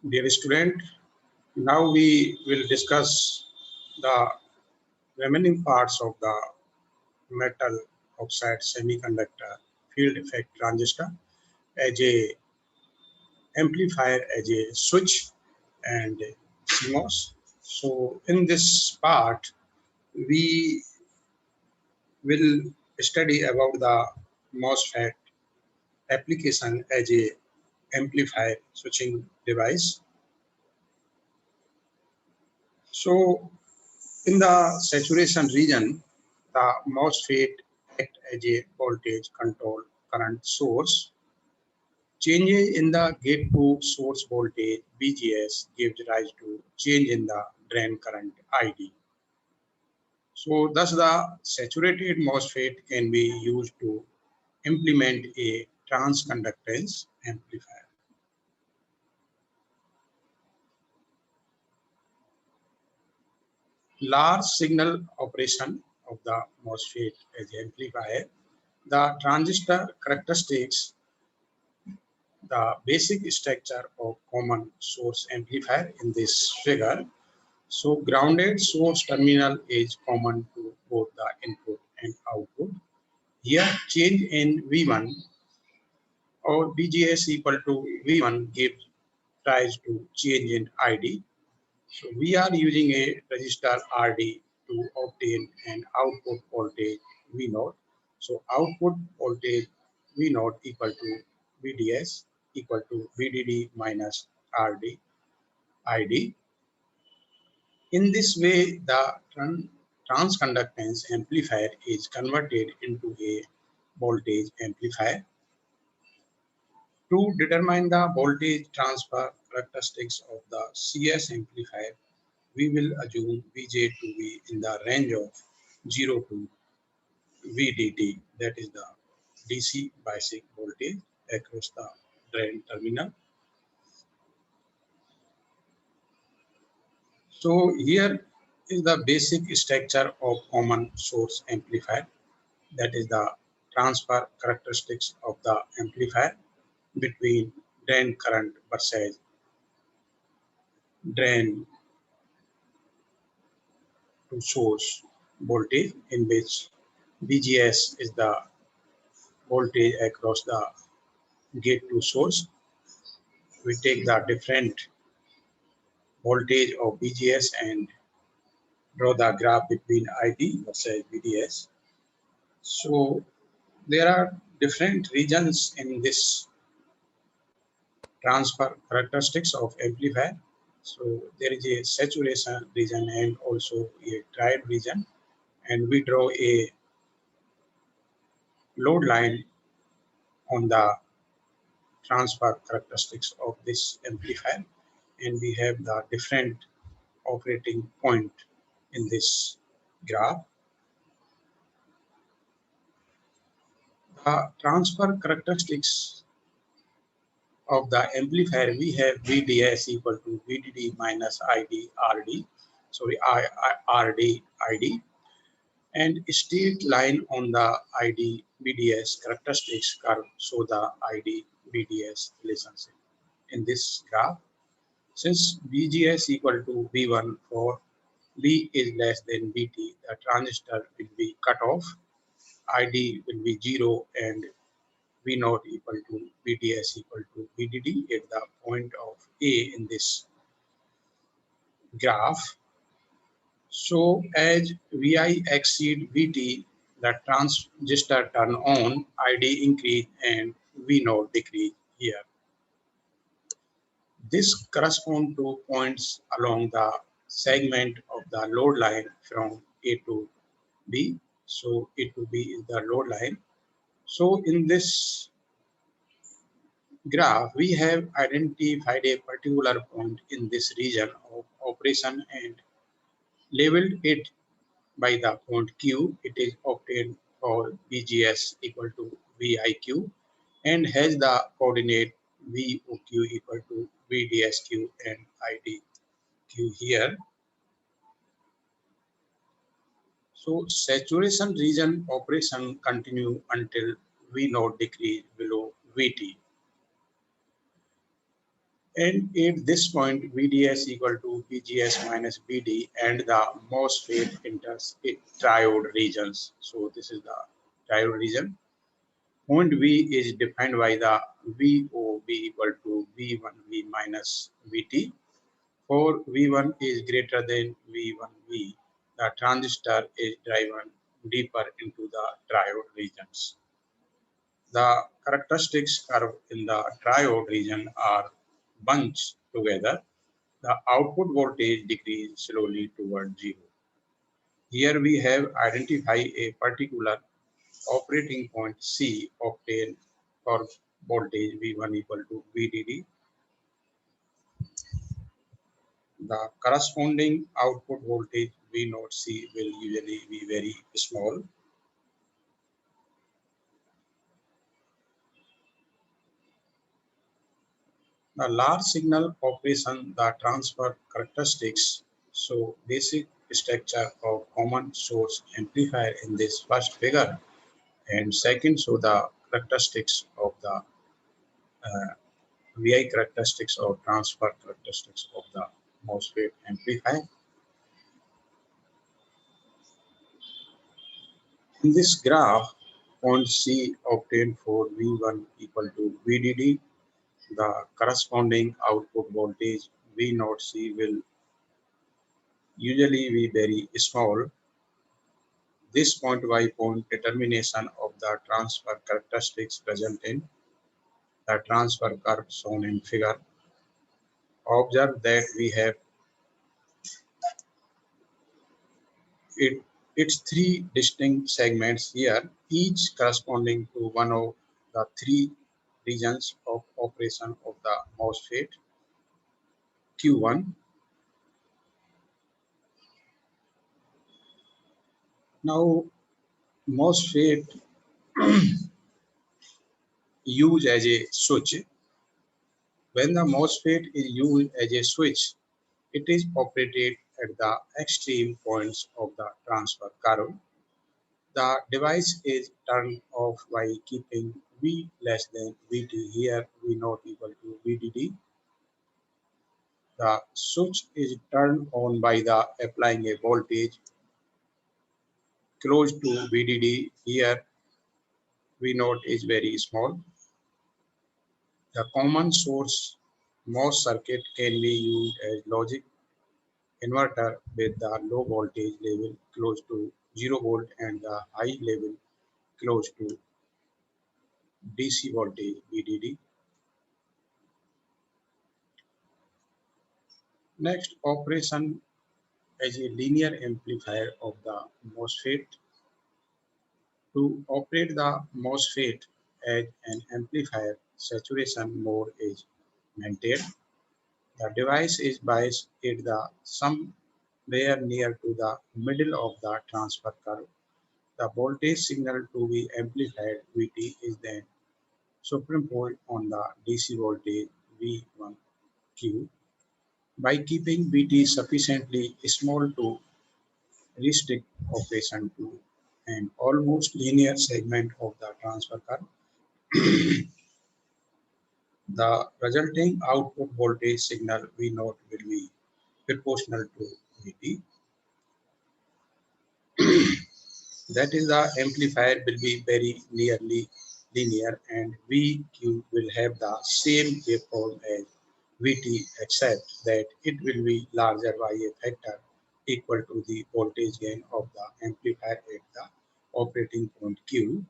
Dear student, now we will discuss the remaining parts of the metal oxide semiconductor field effect transistor as a amplifier, as a switch and CMOS. So in this part, we will study about the MOSFET application as a amplifier switching device. So in the saturation region, the MOSFET act as a voltage control current source. Changes in the gate to source voltage VGS gives rise to change in the drain current ID. So thus the saturated MOSFET can be used to implement a transconductance amplifier. Large signal operation of the MOSFET as amplifier. The transistor characteristics, the basic structure of common source amplifier in this figure. So grounded source terminal is common to both the input and output. Here change in V1 or VGS equal to V1 gives rise to change in ID. So we are using a resistor RD to obtain an output voltage V0. So output voltage V0 equal to VDS equal to VDD minus RD ID. In this way, the transconductance amplifier is converted into a voltage amplifier. To determine the voltage transfer characteristics of the CS amplifier, we will assume Vj to be in the range of 0 to VDD, that is the DC biasing voltage across the drain terminal. So here is the basic structure of common source amplifier, that is the transfer characteristics of the amplifier between drain current versus drain to source voltage, in which VGS is the voltage across the gate to source. We take the different voltage of VGS and draw the graph between ID versus VDS. So there are different regions in this transfer characteristics of amplifier. So there is a saturation region and also a triode region, and we draw a load line on the transfer characteristics of this amplifier, and we have the different operating point in this graph. The transfer characteristics of the amplifier, we have VDS equal to VDD minus RD, ID, and straight line on the ID VDS characteristics curve show the ID VDS relationship in this graph. Since VGS equal to V1 for V is less than VT, the transistor will be cut off, ID will be 0, and V0 equal to VDS equal to VDD at the point of A in this graph. So as Vi exceed Vt, the transistor turn on, ID increase and V0 decrease here. This corresponds to points along the segment of the load line from A to B. So A to B is the load line. So in this graph, we have identified a particular point in this region of operation and labeled it by the point Q. It is obtained for VGS equal to VIQ and has the coordinate VOQ equal to VDSQ and IDQ here. So saturation region operation continue until V0 decrease below VT. And at this point, VDS equal to VGS minus VD, and the MOSFET enters a triode regions. So this is the triode region. Point V is defined by the VOB equal to V1V minus VT. For V1 is greater than V1V, the transistor is driven deeper into the triode regions. The characteristics curve in the triode region are bunched together. The output voltage decreases slowly toward zero. Here we have identified a particular operating point C obtained for voltage V1 equal to VDD. The corresponding output voltage V naught C will usually be very small. The large signal operation, the transfer characteristics, so basic structure of common source amplifier in this first figure, and second, so the characteristics of the VI characteristics or transfer characteristics of the MOSFET amplifier. In this graph, point C obtained for V1 equal to VDD, the corresponding output voltage V naught C will usually be very small. This point by point determination of the transfer characteristics result in the transfer curve shown in figure. Observe that we have its three distinct segments here, each corresponding to one of the three regions of operation of the MOSFET. Q1. Now, MOSFET used as a switch. When the MOSFET is used as a switch, it is operated at the extreme points of the transfer curve. The device is turned off by keeping V less than VT. Here, V not equal to VDD. The switch is turned on by the applying a voltage close to VDD. Here, V naught is very small. The common source MOS circuit can be used as logic inverter with the low voltage level close to 0 volt and the high level close to DC voltage VDD. Next, operation as a linear amplifier of the MOSFET. To operate the MOSFET as an amplifier, saturation mode is maintained. The device is biased at the somewhere near to the middle of the transfer curve. The voltage signal to be amplified Vt is then superimposed on the DC voltage V1Q. By keeping Vt sufficiently small to restrict operation to an almost linear segment of the transfer curve, the resulting output voltage signal V naught will be proportional to Vt. That is, the amplifier will be very nearly linear and VQ will have the same waveform as Vt, except that it will be larger by a factor equal to the voltage gain of the amplifier at the operating point Q.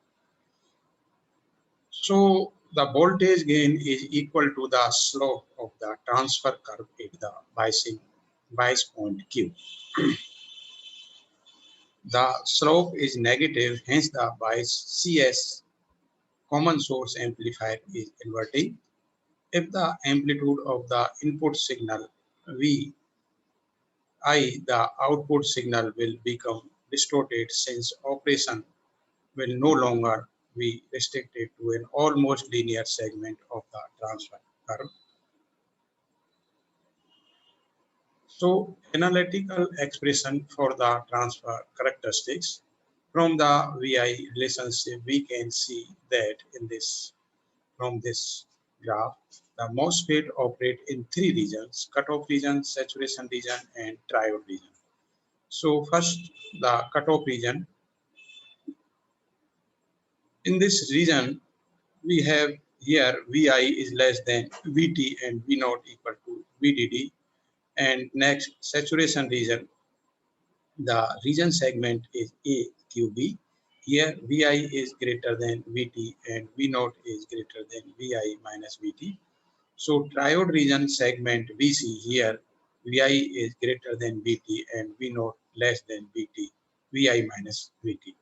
So the voltage gain is equal to the slope of the transfer curve at the bias point Q. The slope is negative, hence the bias CS common source amplifier is inverting. If the amplitude of the input signal Vi, the output signal will become distorted since operation will no longer be restricted to an almost linear segment of the transfer curve. So, analytical expression for the transfer characteristics. From the VI relationship, we can see that from this graph, the MOSFET operate in three regions: cutoff region, saturation region, and triode region. So first, the cutoff region. In this region, we have here Vi is less than Vt and V naught equal to Vdd. And next, saturation region. The region segment is AQB. Here Vi is greater than Vt and V naught is greater than Vi minus Vt. So triode region segment VC, here Vi is greater than Vt and V naught less than Vt, Vi minus Vt.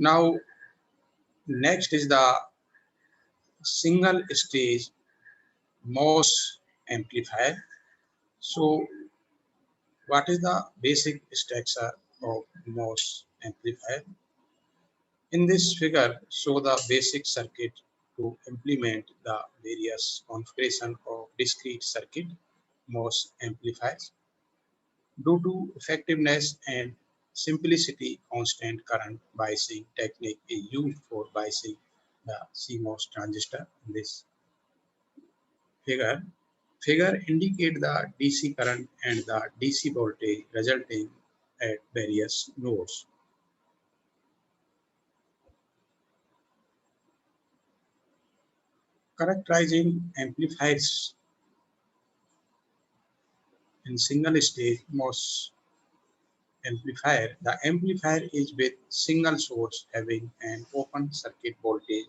Now next is the single stage MOS amplifier. So what is the basic structure of MOS amplifier? In this figure, show the basic circuit to implement the various configuration of discrete circuit MOS amplifiers. Due to effectiveness and simplicity, constant current biasing technique is used for biasing the CMOS transistor. In this figure, indicate the DC current and the DC voltage resulting at various nodes. Characterizing amplifiers in single stage MOS amplifier. The amplifier is with single source having an open circuit voltage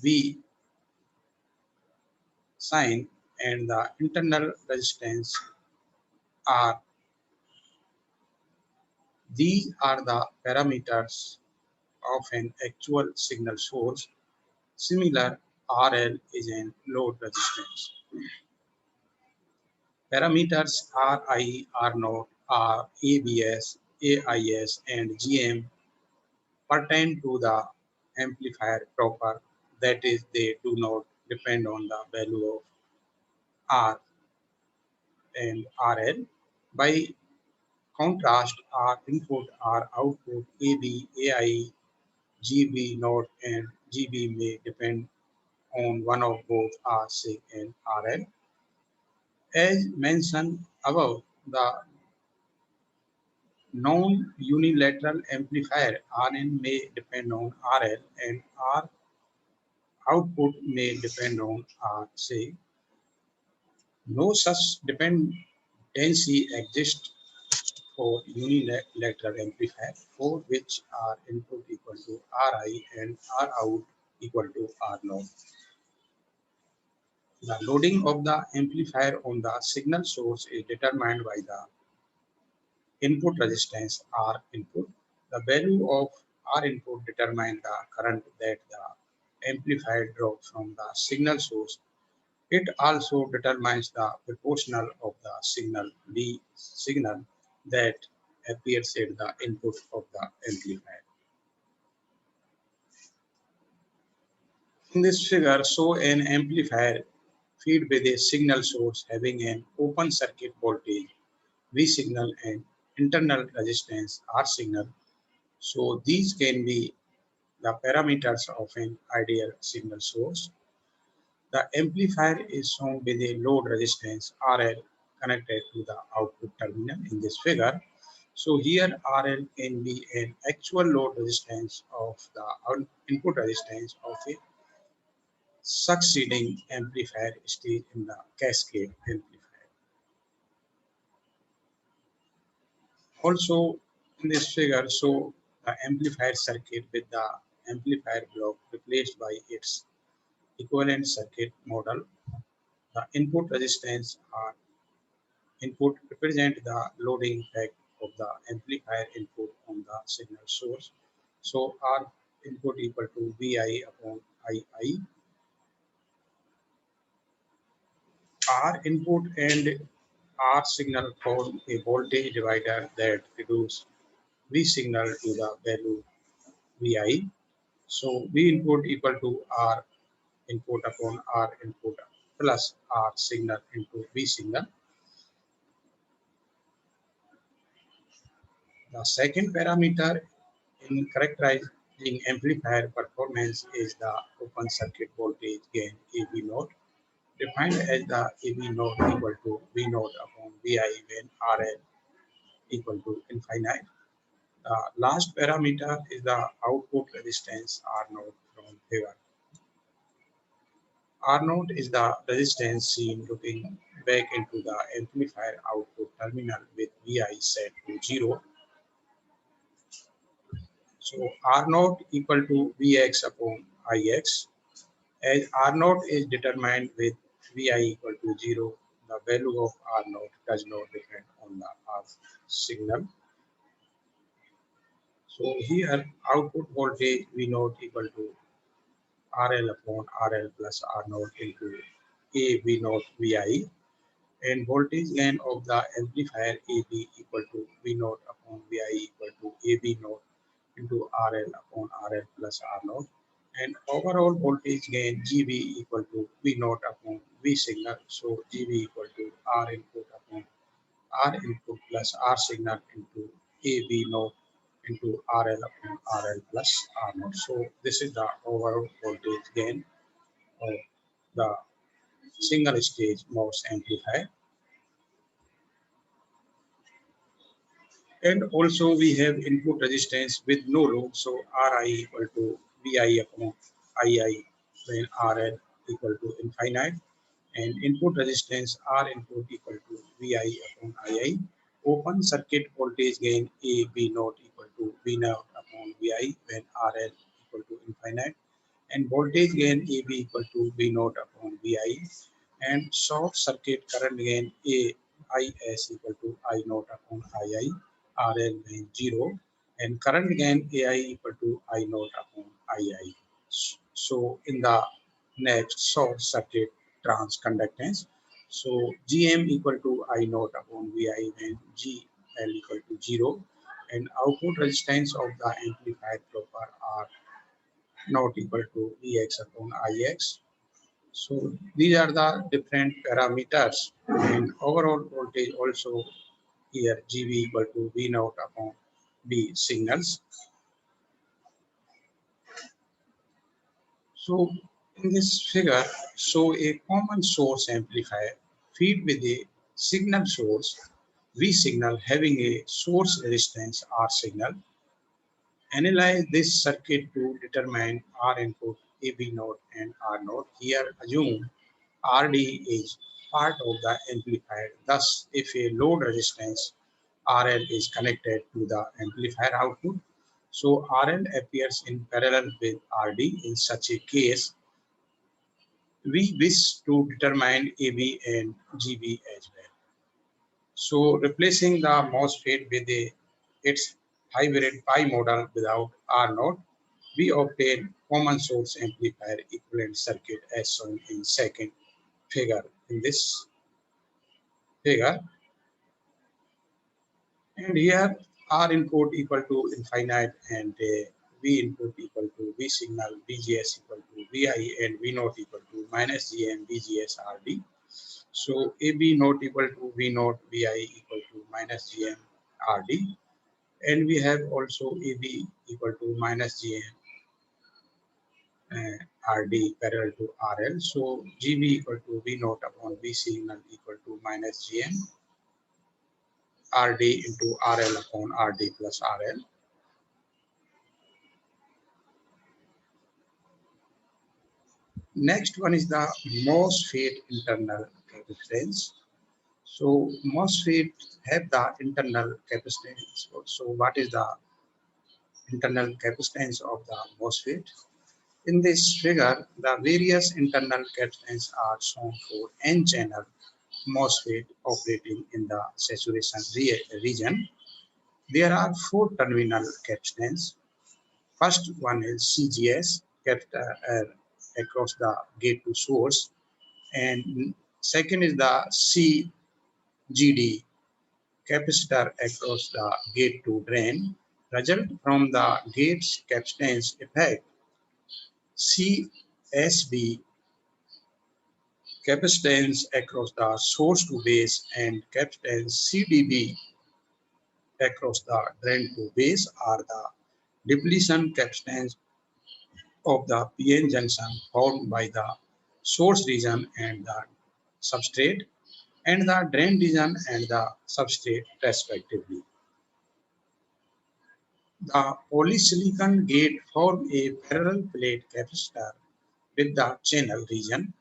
V sign and the internal resistance R. These are the parameters of an actual signal source. Similar, RL is an load resistance. Parameters RI, R0, R, ABS, AIS, and GM pertain to the amplifier proper, that is, they do not depend on the value of R and RL. By contrast, R input, R output, AB, AI, GB naught, and GB may depend on one of both R sig and RL. As mentioned above, the non-unilateral amplifier Rn may depend on RL and R output may depend on R sig. No such dependency exists for unilateral amplifier, for which R input equal to Ri and R out equal to R naught. The loading of the amplifier on the signal source is determined by the input resistance R input. The value of R input determines the current that the amplifier draws from the signal source. It also determines the proportional of the signal V signal that appears at the input of the amplifier. In this figure, show an amplifier feed with a signal source having an open circuit voltage V signal and internal resistance R signal. So these can be the parameters of an ideal signal source. The amplifier is shown with a load resistance RL connected to the output terminal in this figure. So here RL can be an actual load resistance of the input resistance of a succeeding amplifier stage in the cascade amplifier. Also in this figure, show the amplifier circuit with the amplifier block replaced by its equivalent circuit model. The input resistance R input represent the loading effect of the amplifier input on the signal source. So R input equal to Vi upon II. R input and R signal form a voltage divider that reduce V signal to the value Vi. So V input equal to R input upon R input plus R signal into V signal. The second parameter in characterizing amplifier performance is the open circuit voltage gain AB naught, defined as the AB naught equal to V naught upon VI when RL equal to infinite. The last parameter is the output resistance R naught from figure. R naught is the resistance seen looking back into the amplifier output terminal with VI set to 0. So R naught equal to Vx upon Ix. As R naught is determined with Vi equal to 0, the value of R naught does not depend on the R signal. So here output voltage V naught equal to RL upon RL plus R naught into A V naught Vi, and voltage gain of the amplifier AB equal to V naught upon Vi equal to AB naught into RL upon RL plus R naught, and overall voltage gain GB equal to V naught upon V signal. So GB equal to R input upon R input plus R signal into AB naught into RL upon RL plus R naught. So this is the overall voltage gain of the single stage MOS amplifier. And also we have input resistance with no load. So Ri equal to Vi upon Ii when Rl equal to infinite, and input resistance R input equal to Vi upon Ii. Open circuit voltage gain A V naught equal to V naught upon Vi when Rl equal to infinite, and voltage gain AB equal to V naught upon Vi, and short circuit current gain AIS equal to I naught upon II, RL being 0, and current gain AI equal to I naught upon II. So in the next short circuit transconductance, so GM equal to I naught upon VI when GL equal to 0, and output resistance of the amplifier proper are not equal to Vx upon Ix. So these are the different parameters, and overall voltage also here GB equal to V naught upon B signals. So in this figure, show a common source amplifier feed with a signal source V signal having a source resistance R signal. Analyze this circuit to determine R input, AB naught and R naught. Here assume RD is part of the amplifier. Thus, if a load resistance RL is connected to the amplifier output, so RL appears in parallel with RD. In such a case, we wish to determine AB and GB as well. So replacing the MOSFET with its hybrid pi model without R naught, we obtain common source amplifier equivalent circuit as shown in second figure. In this figure, and here R input equal to infinite, and V input equal to V signal, VGS equal to VI, and V naught equal to minus GM VGS RD. So AB naught equal to V naught VI equal to minus GM RD, and we have also AB equal to minus GM RD parallel to RL. So GB equal to V naught upon V signal equal to minus GM RD into RL upon RD plus RL. Next one is the MOSFET internal capacitance. So MOSFET have the internal capacitance. So what is the internal capacitance of the MOSFET? In this figure, the various internal capacitance are shown for N-channel MOSFET operating in the saturation region. There are four terminal capacitance. First one is CGS, across the gate to source, and second is the CGD, capacitor across the gate to drain. Result from the gate's capacitance effect, CSB, capacitance across the source to base, and capacitance CDB, across the drain to base are the depletion capacitance of the PN junction formed by the source region and the substrate, and the drain region and the substrate respectively. The polysilicon gate form a parallel plate capacitor with the channel region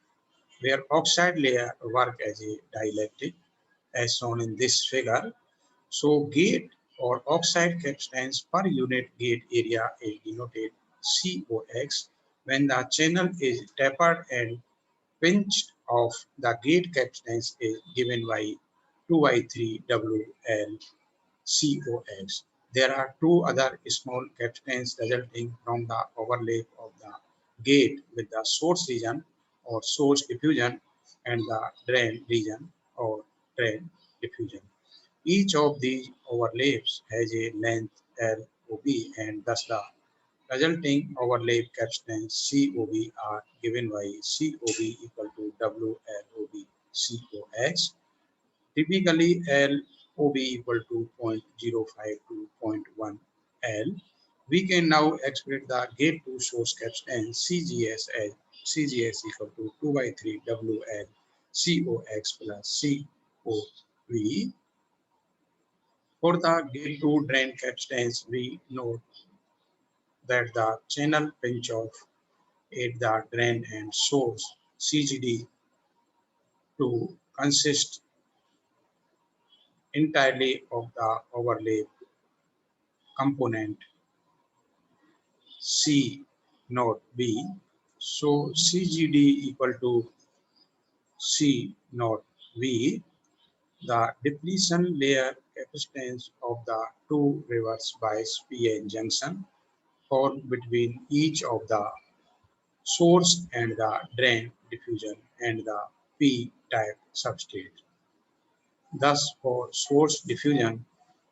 where oxide layer work as a dielectric as shown in this figure. So gate or oxide capacitance per unit gate area is denoted COX when the channel is tapered and pinched off. The gate capacitance is given by 2 by 3 WL COX. There are two other small capacitance resulting from the overlap of the gate with the source region or source diffusion and the drain region or drain diffusion. Each of these overlaps has a length LOB and thus the resulting overlap capacitance COB are given by COB equal to WLOB COX. Typically, LOB equal to 0.05 to zero point 0.1 L. We can now express the gate to source capacitance CGS as CGS equal to 2 by 3 WL COX plus COV. For the gate to drain capacitance, we note that the channel pinch off at the drain and source CGD to consist entirely of the overlay component C naught B. So CGD equal to C naught V. The depletion layer capacitance of the two reverse bias PN junction formed between each of the source and the drain diffusion and the P-type substrate. Thus, for source diffusion,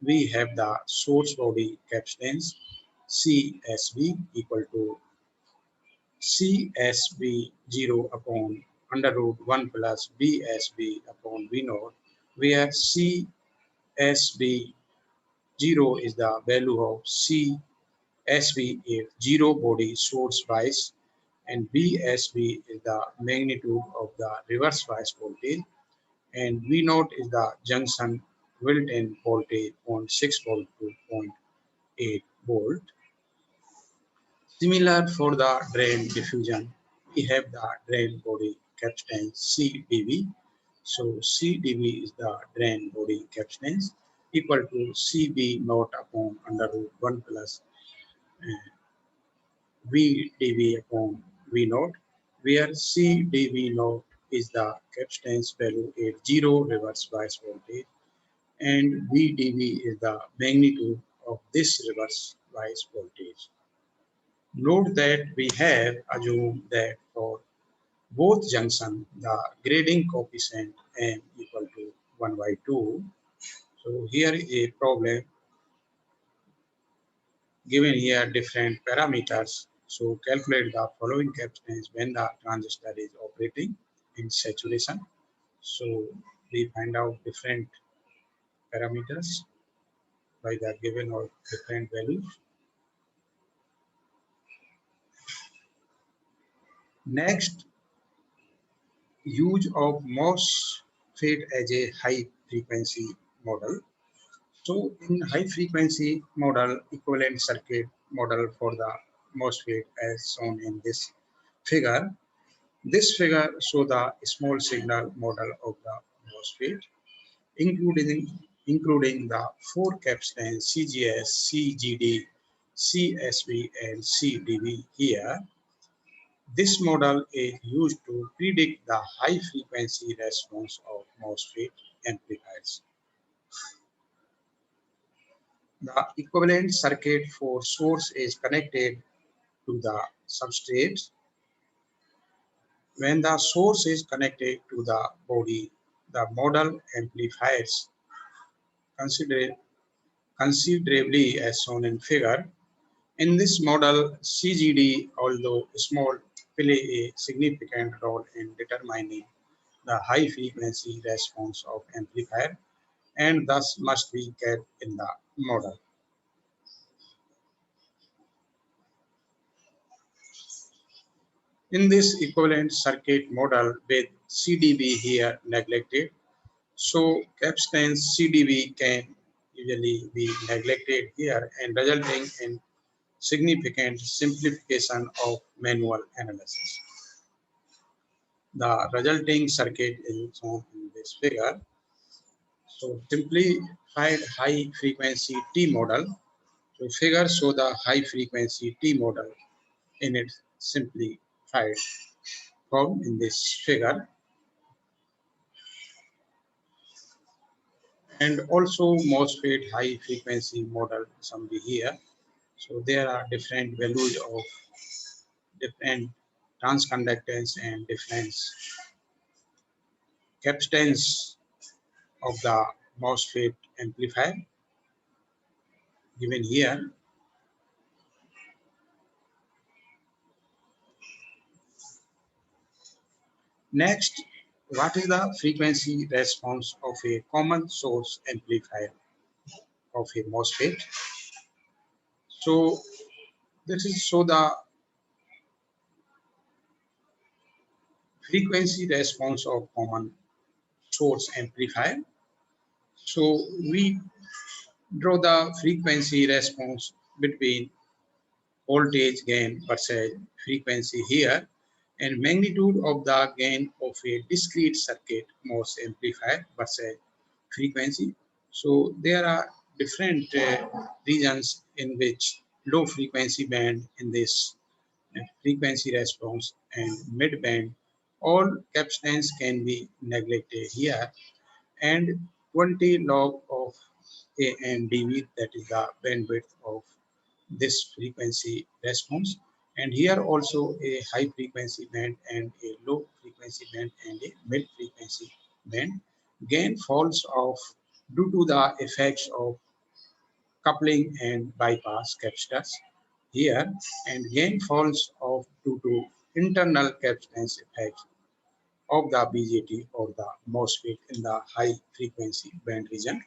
we have the source body capacitance CSV equal to CSV 0 upon under root 1 plus BSB upon V naught, where CSV 0 is the value of CSV if 0 body source bias and BSB is the magnitude of the reverse bias voltage and V naught is the junction built-in voltage on 6 volt to 0.8 volt. Similar for the drain diffusion, we have the drain body capacitance CdV. So CdV is the drain body capacitance equal to CB naught upon under root 1 plus VdV upon V naught, where CdV naught is the capacitance value at 0 reverse bias voltage and VdV is the magnitude of this reverse bias voltage. Note that we have assumed that for both junctions, the grading coefficient m equal to 1 by 2. So here is a problem given here different parameters. So calculate the following capacitance when the transistor is operating in saturation. So we find out different parameters by the given or different values. Next, use of MOSFET as a high frequency model. So in high frequency model, equivalent circuit model for the MOSFET as shown in this figure. This figure shows the small signal model of the MOSFET, including the four capacitance CGS, CGD, CSV, and CDV here. This model is used to predict the high frequency response of MOSFET amplifiers. The equivalent circuit for source is connected to the substrate. When the source is connected to the body, the model amplifies considerably as shown in figure. In this model, CGD, although small, play a significant role in determining the high frequency response of amplifier and thus must be kept in the model. In this equivalent circuit model with CDB here neglected, so capstance CDB can usually be neglected here and resulting in significant simplification of manual analysis. The resulting circuit is shown in this figure. So simplified high frequency T model. So figure show the high frequency T model in its simplified form in this figure, and also MOSFET high frequency model summary here. So there are different values of different transconductance and different capacitance of the MOSFET amplifier given here. Next, what is the frequency response of a common source amplifier of a MOSFET? So this is so the frequency response of common source amplifier. So we draw the frequency response between voltage gain versus frequency here and magnitude of the gain of a discrete circuit MOS amplifier versus frequency. So there are different regions in which low frequency band in this frequency response and mid band, all capacitance can be neglected here, and 20 log of A and dB, that is the bandwidth of this frequency response. And here also a high frequency band and a low frequency band and a mid frequency band. Gain falls off due to the effects of coupling and bypass capacitors here, and gain falls off due to internal capacitance effects of the BJT or the MOSFET in the high frequency band region.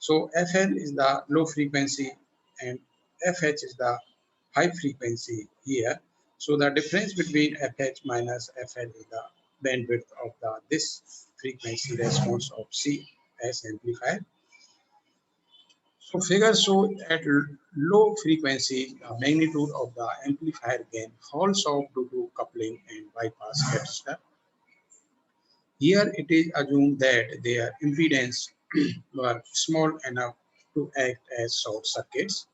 So FL is the low frequency and FH is the high frequency here. So the difference between FH minus FL is the bandwidth of this frequency response of CS amplifier. So figures show at low frequency, the magnitude of the amplifier gain falls off due to coupling and bypass capacitor. Here it is assumed that their impedance were small enough to act as short circuits.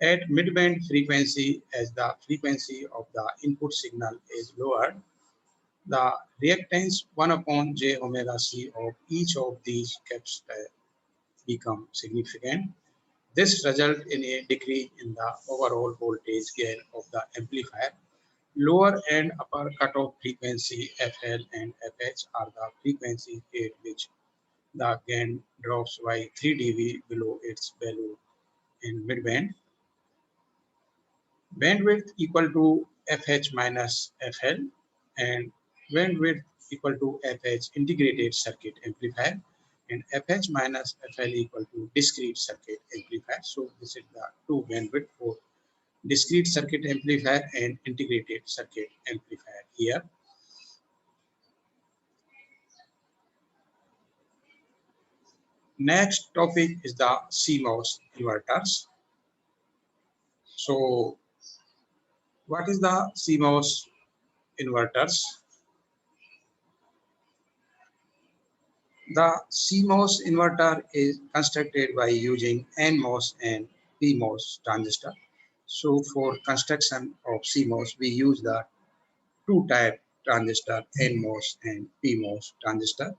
At midband frequency, as the frequency of the input signal is lower, the reactance 1 upon j omega c of each of these capacitors become significant. This results in a decrease in the overall voltage gain of the amplifier. Lower and upper cutoff frequency FL and FH are the frequencies at which the gain drops by 3 dB below its value in midband. Bandwidth equal to FH minus FL and bandwidth equal to FH integrated circuit amplifier and FH minus FL equal to discrete circuit amplifier. So this is the two bandwidth for discrete circuit amplifier and integrated circuit amplifier here. Next topic is the CMOS inverters. So what is the CMOS inverters? The CMOS inverter is constructed by using NMOS and PMOS transistor. So for construction of CMOS, we use the two-type transistor, NMOS and PMOS transistor.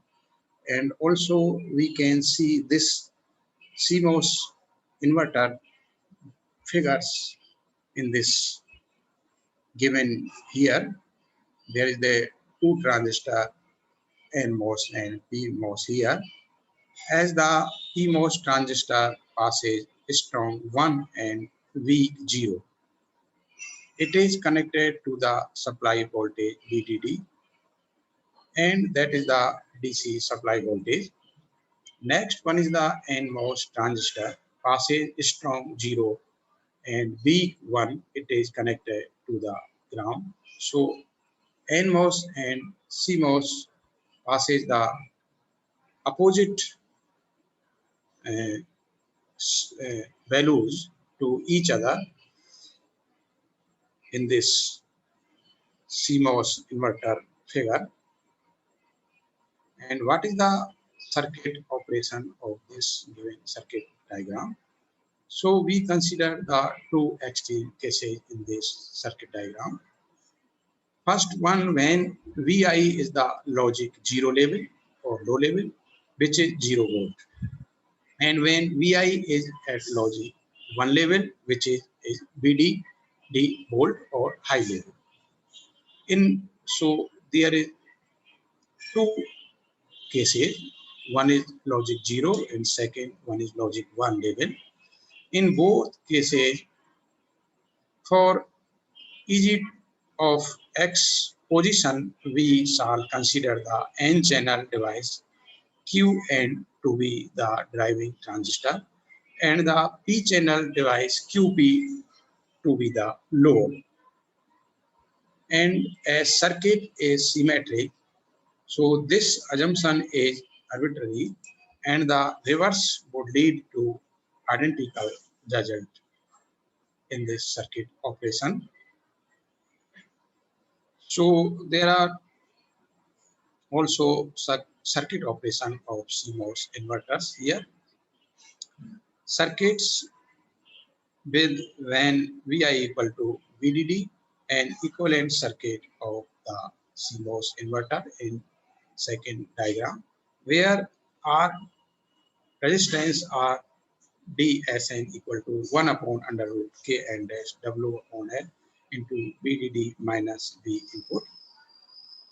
And also we can see this CMOS inverter figures in this given here. There is the two transistor NMOS and PMOS here. As the PMOS transistor passes strong 1 and weak 0, it is connected to the supply voltage VDD, and that is the DC supply voltage. Next one is the NMOS transistor. passes strong 0 and weak 1, it is connected to the ground. So NMOS and CMOS passes the opposite uh, values to each other in this CMOS inverter figure. And what is the circuit operation of this given circuit diagram? So we consider the two extreme cases in this circuit diagram. First one, when Vi is the logic 0 level or low level, which is 0 volt. And when Vi is at logic 1 level, which is VDD volt or high level. So there is two cases. One is logic 0 and second one is logic 1 level. In both cases, for each of X position, we shall consider the N-channel device Qn to be the driving transistor and the P-channel device Qp to be the load. And as circuit is symmetric, so this assumption is arbitrary and the reverse would lead to identical result in this circuit operation. So there are also circuit operation of CMOS inverters here. Circuits with when Vi equal to VDD and equivalent circuit of the CMOS inverter in second diagram, where R resistance are DSN equal to 1 upon under root Kn dash W upon L into VDD minus V input.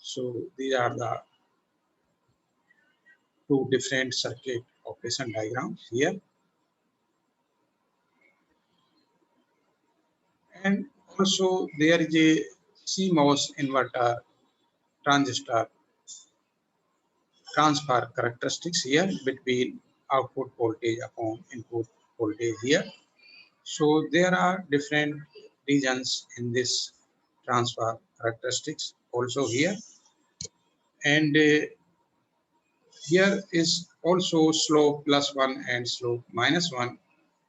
So these are the two different circuit operation diagrams here. And also there is a CMOS inverter transistor transfer characteristics here between output voltage upon input voltage here. So there are different regions in this transfer characteristics also here. And here is also slope +1 and slope -1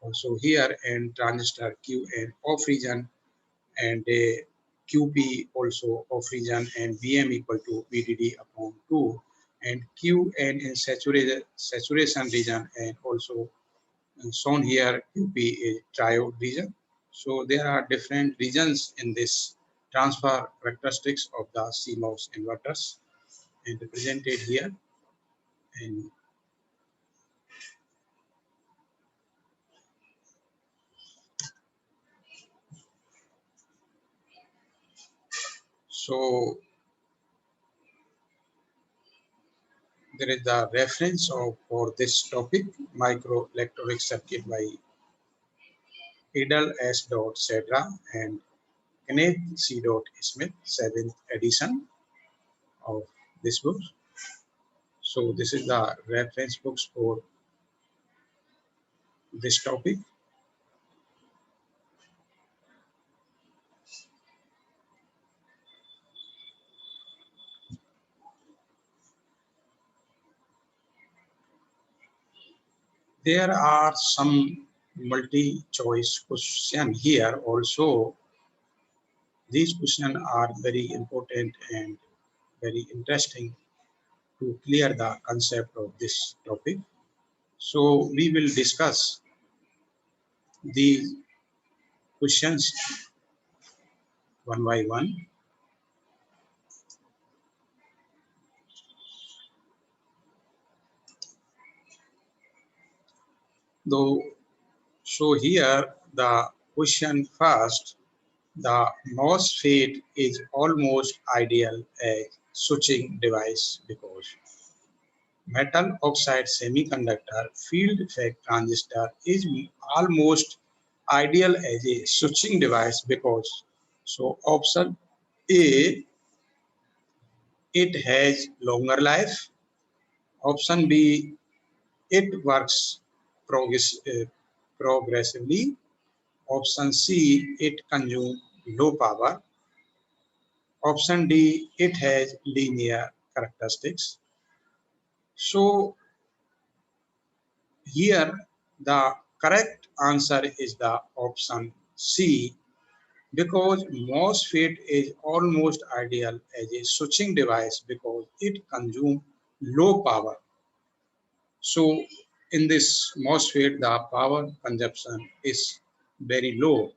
also here, and transistor Qn off region and QP also off region, and Vm equal to VDD upon 2, and Qn in saturation region, and also shown here QP is triode region. So there are different regions in this transfer characteristics of the CMOS inverters and represented here. And so there is the reference for this topic, microelectronic circuit by Edel S. Cedra and Kenneth C. Smith, 7th edition of this book. So this is the reference books for this topic. There are some multi-choice questions here also. These questions are very important and very interesting to clear the concept of this topic. So we will discuss these questions one by one. Though, so here the question first, the MOSFET is almost ideal as switching device because metal oxide semiconductor field effect transistor is almost ideal as a switching device because, so option A, it has longer life. Option B, it works progressively. Option C, it consumes low power. Option D, it has linear characteristics. So here the correct answer is the option C, because MOSFET is almost ideal as a switching device because it consumes low power. So in this MOSFET, the power consumption is very low.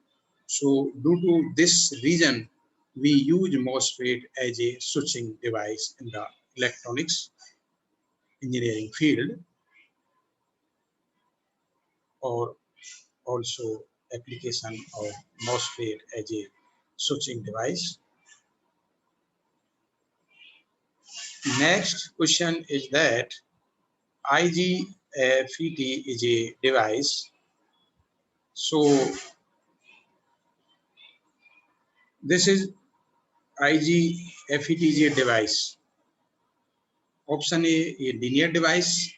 So due to this reason, we use MOSFET as a switching device in the electronics engineering field, or also application of MOSFET as a switching device. Next question is that IGFET is a device. So this is IGFET is a device. Option A linear device.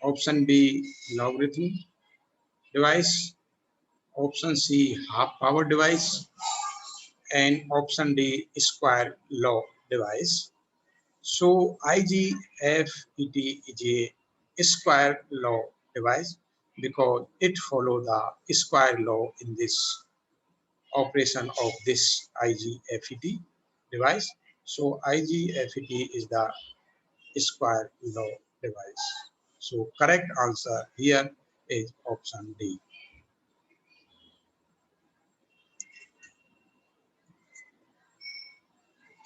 Option B logarithm device. Option C half power device. And option D square law device. So IGFET is a square law device because it follows the square law in this operation of this IGFET device. So IGFET is the square law device. So correct answer here is option D.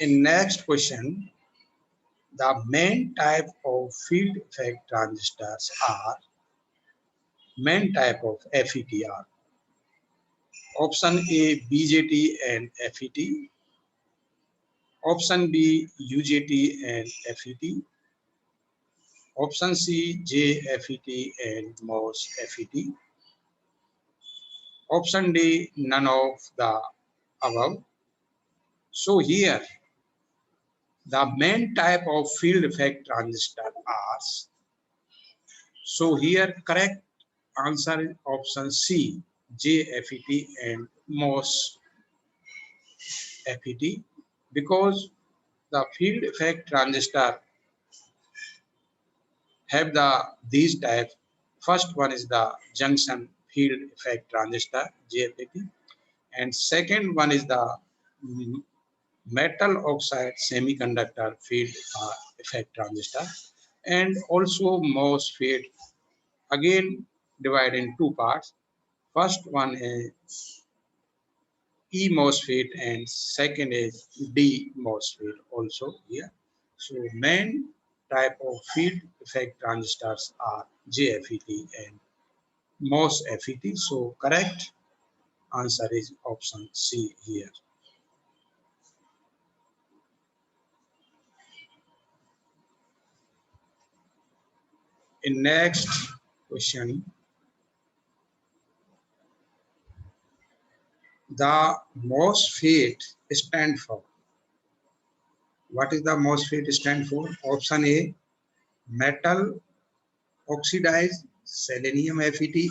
In next question, the main type of field effect transistors are main type of FET are option A BJT and FET, option B UJT and FET, option C JFET and MOS FET, option D none of the above. So here the main type of field effect transistor are, so here correct answer is option C JFET and MOS FET, because the field effect transistor have these types. First one is the junction field effect transistor JFET, and second one is the metal oxide semiconductor field effect transistor, and also MOSFET again divided in two parts. First one is E MOSFET and second is D MOSFET also here. So main type of field effect transistors are JFET and MOS FET. So correct answer is option C here. In next question, the MOSFET stand for. What is the MOSFET stand for? Option A metal oxidized selenium FET.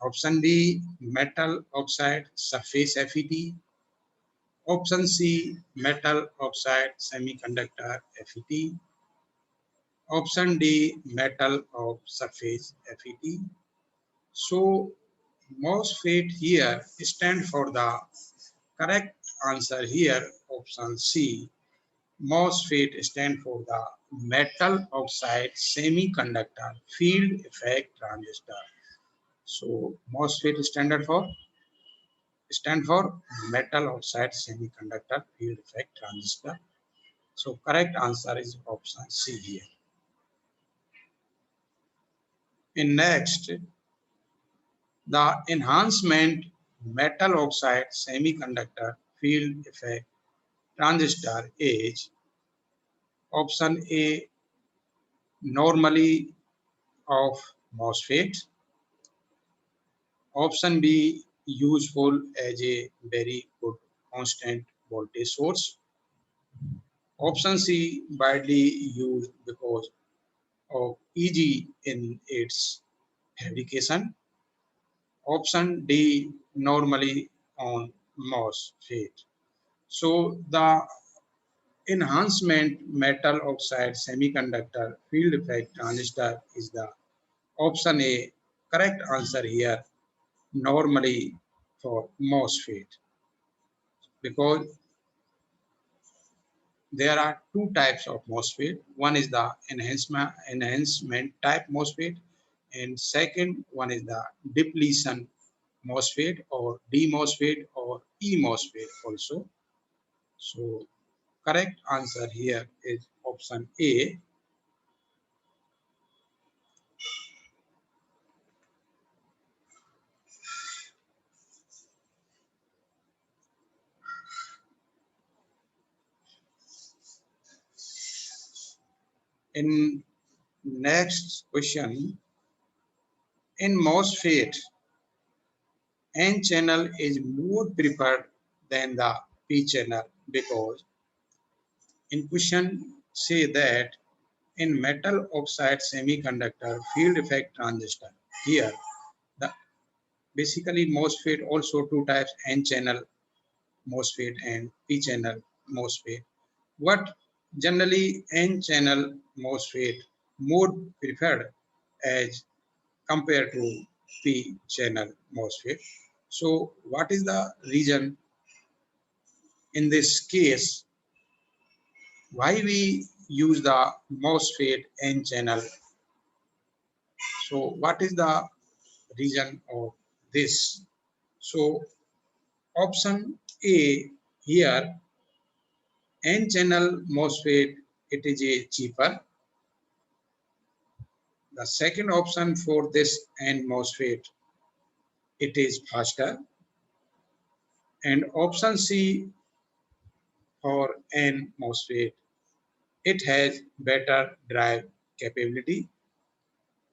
Option B metal oxide surface FET. Option C metal oxide semiconductor FET. Option D metal of surface FET. So MOSFET here stand for the correct answer here option C. MOSFET stand for the metal oxide semiconductor field effect transistor. So MOSFET stand for metal oxide semiconductor field effect transistor. So correct answer is option C here. In next, the enhancement metal oxide semiconductor field effect transistor is option A normally of MOSFET, option B useful as a very good constant voltage source, option C widely used because of easy in its fabrication. Option D, normally on MOSFET. So the enhancement metal oxide semiconductor field effect transistor is the option A. Correct answer here, normally for MOSFET, because there are two types of MOSFET. One is the enhancement type MOSFET, and second one is the depletion MOSFET or D MOSFET or E MOSFET also. So correct answer here is option A. In next question, in MOSFET, N channel is more preferred than the P channel because in question say that in metal oxide semiconductor field effect transistor, here the basically MOSFET also two types, N channel MOSFET and P channel MOSFET. What generally N channel MOSFET more preferred as compared to P channel MOSFET. So what is the reason in this case why we use the MOSFET N channel? So what is the reason of this? So option A here, N channel MOSFET, it is a cheaper. The second option for this N MOSFET, it is faster. And option C for N MOSFET, it has better drive capability.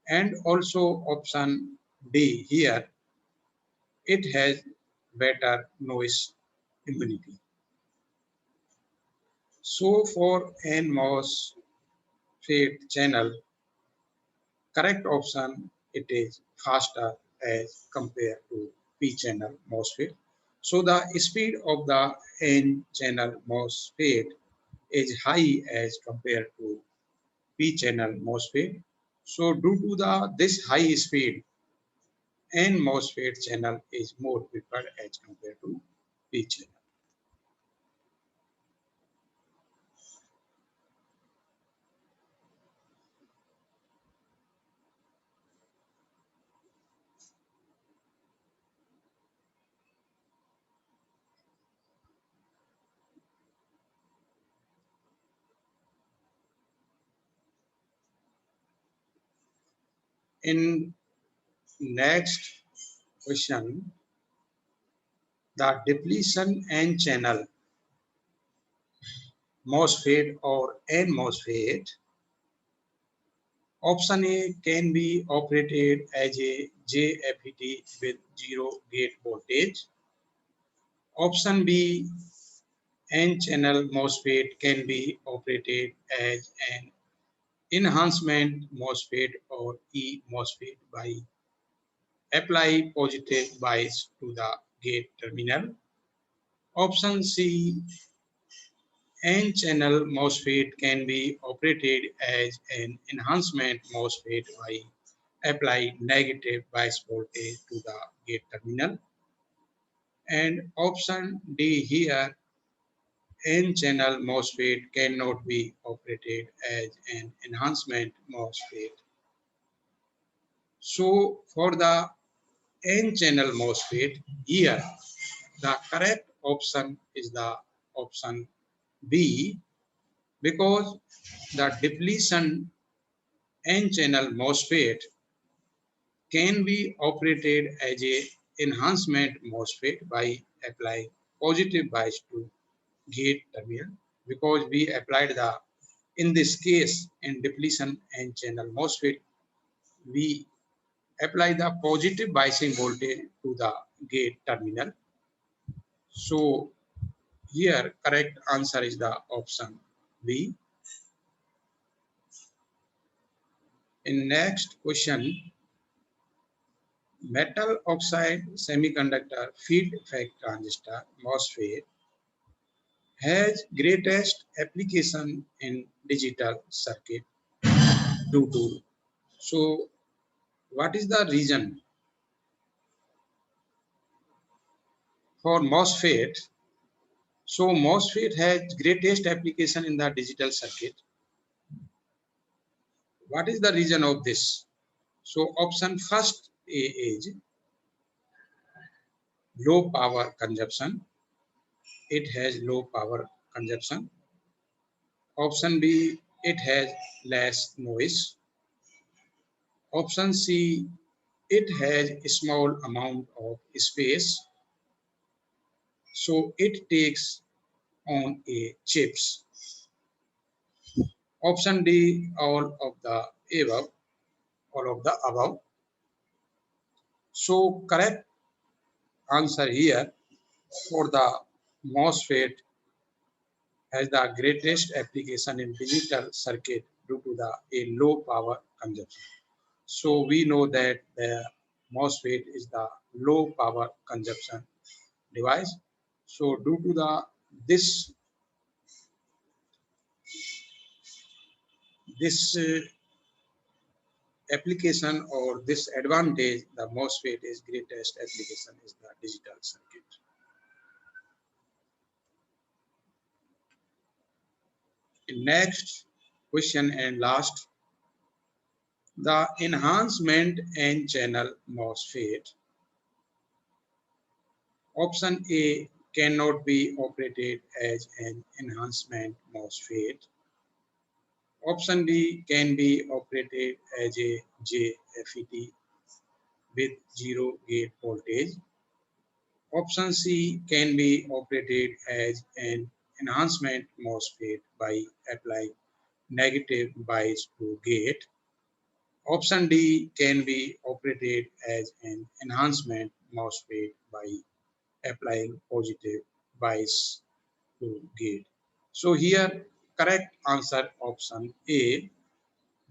And also option D here, it has better noise immunity. So for N MOSFET channel, correct option, it is faster as compared to P channel MOSFET. So the speed of the N channel MOSFET is high as compared to P channel MOSFET. So due to this high speed, N MOSFET channel is more preferred as compared to P channel. In next question, the depletion N channel MOSFET or N MOSFET, option A can be operated as a JFET with zero gate voltage. Option B, N channel MOSFET can be operated as an enhancement MOSFET or E MOSFET by apply positive bias to the gate terminal. Option C, N-channel MOSFET can be operated as an enhancement MOSFET by apply negative bias voltage to the gate terminal. And option D here, N-channel MOSFET cannot be operated as an enhancement MOSFET. So for the N-channel MOSFET, here the correct option is the option B, because the depletion N-channel MOSFET can be operated as a enhancement MOSFET by applying positive bias to gate terminal, because we applied in this case in depletion N-channel MOSFET, we apply the positive biasing voltage to the gate terminal. So here correct answer is the option B. In next question, Metal oxide semiconductor feed effect transistor MOSFET has greatest application in digital circuit due to. So what is the reason for MOSFET? So MOSFET has greatest application in the digital circuit. What is the reason of this? So option first A is low power consumption. It has low power consumption. Option B, it has less noise. Option C, it has a small amount of space. So it takes on a chips. Option D, all of the above, all of the above. So correct answer here for the MOSFET has the greatest application in digital circuit due to the a low power consumption. So we know that the MOSFET is the low power consumption device. So due to the this application or this advantage, the MOSFET is greatest application is the digital circuit. Next question and last, the enhancement and channel MOSFET. Option A cannot be operated as an enhancement MOSFET. Option B can be operated as a JFET with zero gate voltage. Option C can be operated as an enhancement MOSFET by applying negative bias to gate. Option D can be operated as an enhancement MOSFET by applying positive bias to gate. So here correct answer option A,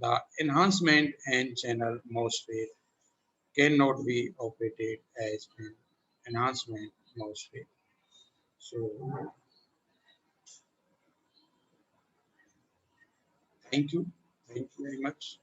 the enhancement and channel MOSFET cannot be operated as an enhancement MOSFET. So thank you very much.